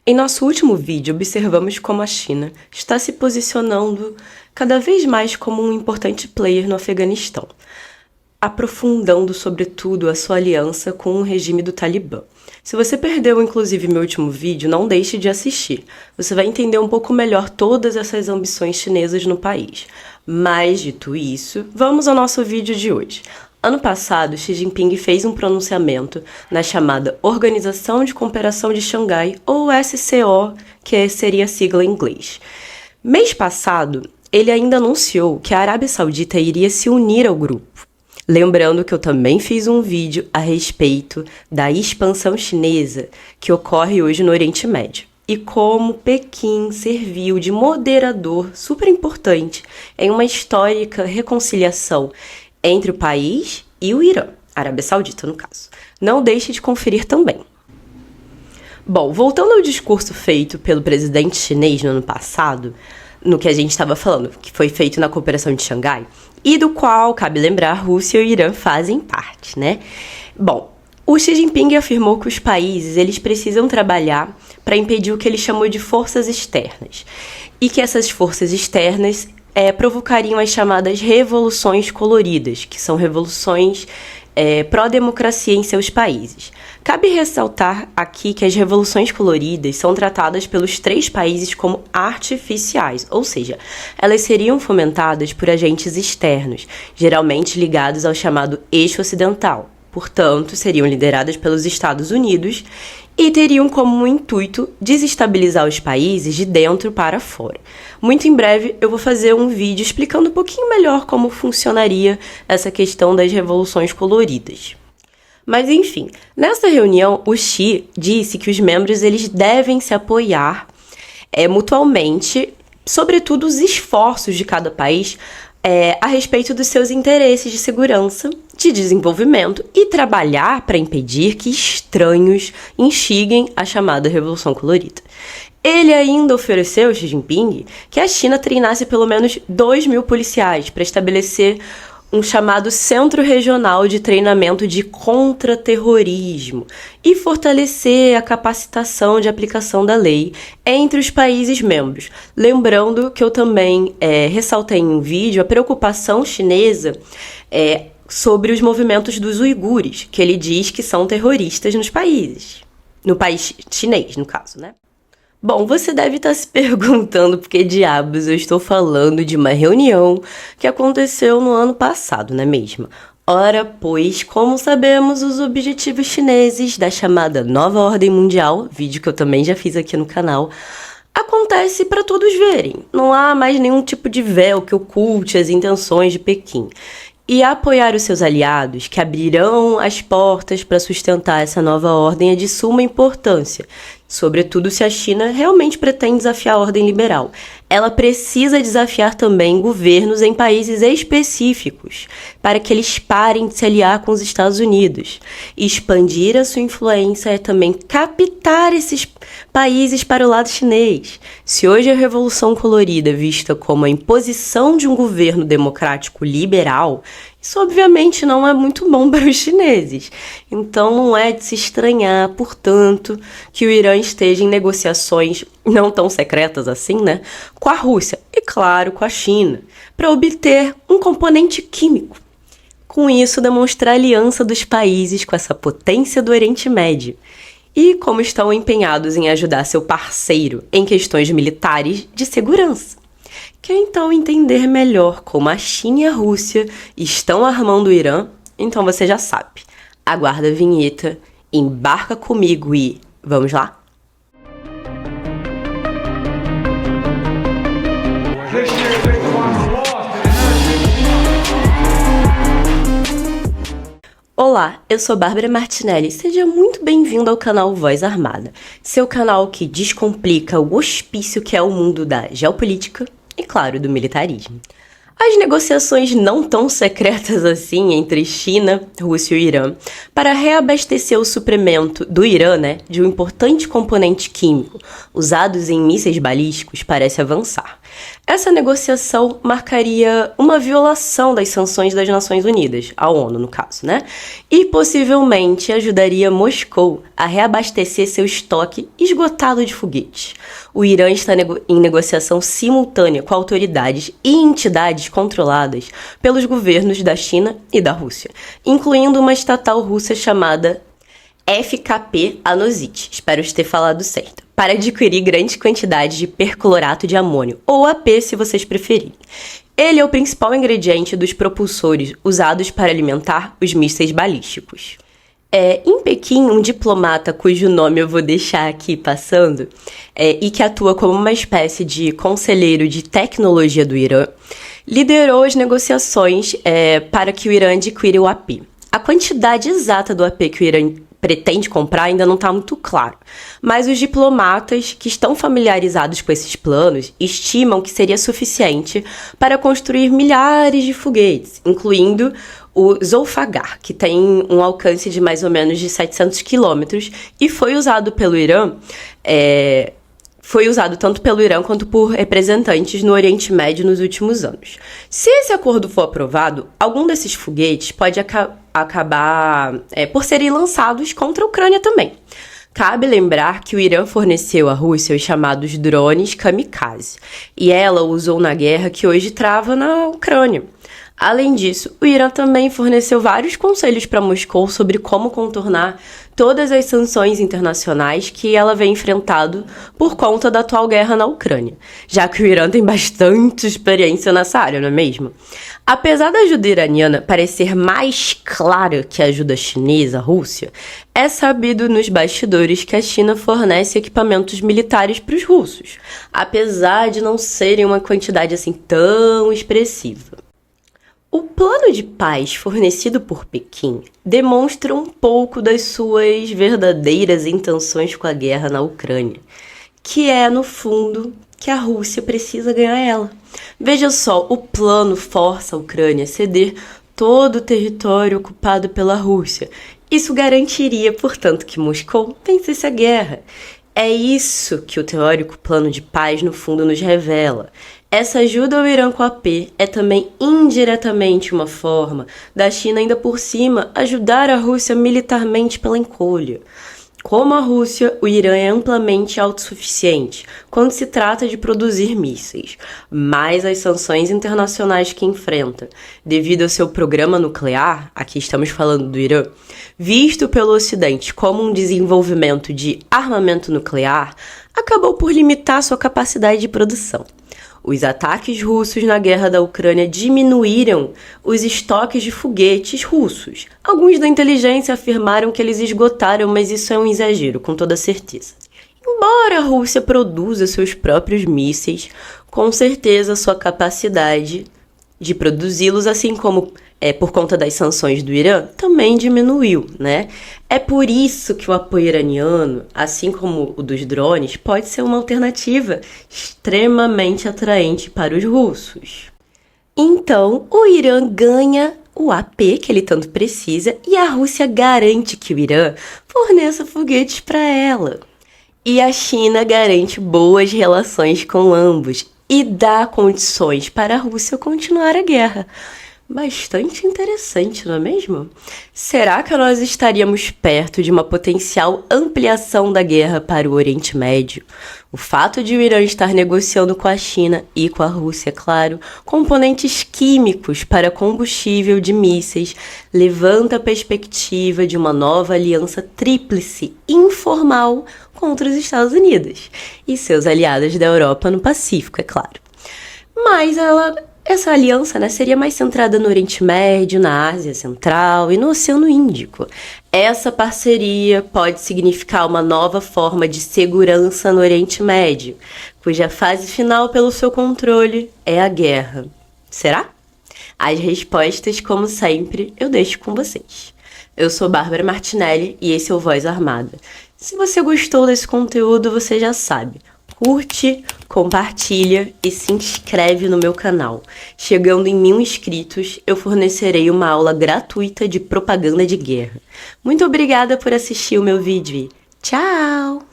Em nosso último vídeo, observamos como a China está se posicionando cada vez mais como um importante player no Afeganistão, aprofundando, sobretudo, a sua aliança com o regime do Talibã. Se você perdeu, inclusive, meu último vídeo, não deixe de assistir. Você vai entender um pouco melhor todas essas ambições chinesas no país. Mas, dito isso, vamos ao nosso vídeo de hoje. Ano passado, Xi Jinping fez um pronunciamento na chamada Organização de Cooperação de Xangai, ou SCO, que seria a sigla em inglês. Mês passado, ele ainda anunciou que a Arábia Saudita iria se unir ao grupo. Lembrando que eu também fiz um vídeo a respeito da expansão chinesa que ocorre hoje no Oriente Médio e como Pequim serviu de moderador super importante em uma histórica reconciliação entre o país e o Irã, Arábia Saudita no caso. Não deixe de conferir também. Bom, voltando ao discurso feito pelo presidente chinês no ano passado, no que a gente estava falando, que foi feito na Cooperação de Xangai, e do qual, cabe lembrar, a Rússia e o Irã fazem parte, né? Bom, o Xi Jinping afirmou que os países eles precisam trabalhar para impedir o que ele chamou de forças externas, e que essas forças externas provocariam as chamadas revoluções coloridas, que são revoluções pró-democracia em seus países. Cabe ressaltar aqui que as revoluções coloridas são tratadas pelos 3 países como artificiais, ou seja, elas seriam fomentadas por agentes externos, geralmente ligados ao chamado eixo ocidental. Portanto, seriam lideradas pelos Estados Unidos e teriam como intuito desestabilizar os países de dentro para fora. Muito em breve eu vou fazer um vídeo explicando um pouquinho melhor como funcionaria essa questão das revoluções coloridas. Mas enfim, nessa reunião o Xi disse que os membros eles devem se apoiar mutuamente, sobretudo os esforços de cada país a respeito dos seus interesses de segurança, de desenvolvimento e trabalhar para impedir que estranhos instiguem a chamada Revolução Colorida. Ele ainda ofereceu, Xi Jinping, que a China treinasse pelo menos 2.000 policiais para estabelecer um chamado Centro Regional de Treinamento de Contra-Terrorismo e fortalecer a capacitação de aplicação da lei entre os países membros. Lembrando que eu também ressaltei em um vídeo a preocupação chinesa sobre os movimentos dos uigures, que ele diz que são terroristas nos países. No país chinês, no caso, né? Bom, você deve estar se perguntando por que diabos eu estou falando de uma reunião que aconteceu no ano passado, não é mesmo? Ora, pois, como sabemos, os objetivos chineses da chamada Nova Ordem Mundial, vídeo que eu também já fiz aqui no canal, acontece para todos verem. Não há mais nenhum tipo de véu que oculte as intenções de Pequim. E apoiar os seus aliados, que abrirão as portas para sustentar essa nova ordem, é de suma importância, sobretudo se a China realmente pretende desafiar a ordem liberal. Ela precisa desafiar também governos em países específicos, para que eles parem de se aliar com os Estados Unidos. Expandir a sua influência é também captar esses países para o lado chinês. Se hoje a Revolução Colorida é vista como a imposição de um governo democrático liberal, isso obviamente não é muito bom para os chineses. Então não é de se estranhar, portanto, que o Irã esteja em negociações não tão secretas assim, né, com a Rússia e, claro, com a China, para obter um componente químico. Com isso, demonstrar a aliança dos países com essa potência do Oriente Médio. E como estão empenhados em ajudar seu parceiro em questões militares de segurança. Quer então entender melhor como a China e a Rússia estão armando o Irã? Então você já sabe. Aguarda a vinheta, embarca comigo e vamos lá? Olá, eu sou Bárbara Martinelli, seja muito bem-vindo ao canal Voz Armada, seu canal que descomplica o hospício que é o mundo da geopolítica e, claro, do militarismo. As negociações não tão secretas assim entre China, Rússia e o Irã para reabastecer o suprimento do Irã, de um importante componente químico usados em mísseis balísticos parece avançar. Essa negociação marcaria uma violação das sanções das Nações Unidas, a ONU no caso, né? E possivelmente ajudaria Moscou a reabastecer seu estoque esgotado de foguetes. O Irã está em negociação simultânea com autoridades e entidades controladas pelos governos da China e da Rússia, incluindo uma estatal russa chamada FKP Anosite, espero ter falado certo, para adquirir grandes quantidades de perclorato de amônio, ou AP se vocês preferirem. Ele é o principal ingrediente dos propulsores usados para alimentar os mísseis balísticos. Em Pequim, um diplomata cujo nome eu vou deixar aqui passando, e que atua como uma espécie de conselheiro de tecnologia do Irã, liderou as negociações para que o Irã adquira o AP. A quantidade exata do AP que o Irã pretende comprar ainda não está muito claro, mas os diplomatas que estão familiarizados com esses planos estimam que seria suficiente para construir milhares de foguetes, incluindo o Zolfagar, que tem um alcance de mais ou menos de 700 quilômetros e foi usado pelo Irã, foi usado tanto pelo Irã quanto por representantes no Oriente Médio nos últimos anos. Se esse acordo for aprovado, algum desses foguetes pode acabar por serem lançados contra a Ucrânia também. Cabe lembrar que o Irã forneceu à Rússia os chamados drones kamikaze, e ela usou na guerra que hoje trava na Ucrânia. Além disso, o Irã também forneceu vários conselhos para Moscou sobre como contornar todas as sanções internacionais que ela vem enfrentando por conta da atual guerra na Ucrânia, já que o Irã tem bastante experiência nessa área, não é mesmo? Apesar da ajuda iraniana parecer mais clara que a ajuda chinesa à Rússia, é sabido nos bastidores que a China fornece equipamentos militares para os russos, apesar de não serem uma quantidade assim tão expressiva. O plano de paz fornecido por Pequim demonstra um pouco das suas verdadeiras intenções com a guerra na Ucrânia, que é, no fundo, que a Rússia precisa ganhar ela. Veja só, o plano força a Ucrânia a ceder todo o território ocupado pela Rússia. Isso garantiria, portanto, que Moscou vencesse a guerra. É isso que o teórico plano de paz, no fundo, nos revela. Essa ajuda ao Irã com a AP é também indiretamente uma forma da China, ainda por cima, ajudar a Rússia militarmente pela encolha. Como a Rússia, o Irã é amplamente autossuficiente quando se trata de produzir mísseis, mas as sanções internacionais que enfrenta, devido ao seu programa nuclear, aqui estamos falando do Irã, visto pelo Ocidente como um desenvolvimento de armamento nuclear, acabou por limitar sua capacidade de produção. Os ataques russos na guerra da Ucrânia diminuíram os estoques de foguetes russos. Alguns da inteligência afirmaram que eles esgotaram, mas isso é um exagero, com toda certeza. Embora a Rússia produza seus próprios mísseis, com certeza sua capacidade de produzi-los, assim como por conta das sanções do Irã, também diminuiu, né? É por isso que o apoio iraniano, assim como o dos drones, pode ser uma alternativa extremamente atraente para os russos. Então, o Irã ganha o AP que ele tanto precisa e a Rússia garante que o Irã forneça foguetes para ela. E a China garante boas relações com ambos e dá condições para a Rússia continuar a guerra. Bastante interessante, não é mesmo? Será que nós estaríamos perto de uma potencial ampliação da guerra para o Oriente Médio? O fato de o Irã estar negociando com a China e com a Rússia, claro, componentes químicos para combustível de mísseis, levanta a perspectiva de uma nova aliança tríplice informal contra os Estados Unidos e seus aliados da Europa no Pacífico, é claro. Mas essa aliança, seria mais centrada no Oriente Médio, na Ásia Central e no Oceano Índico. Essa parceria pode significar uma nova forma de segurança no Oriente Médio, cuja fase final pelo seu controle é a guerra. Será? As respostas, como sempre, eu deixo com vocês. Eu sou Bárbara Martinelli e esse é o Voz Armada. Se você gostou desse conteúdo, você já sabe. Curte, compartilha e se inscreve no meu canal. Chegando em 1000 inscritos, eu fornecerei uma aula gratuita de propaganda de guerra. Muito obrigada por assistir o meu vídeo e tchau!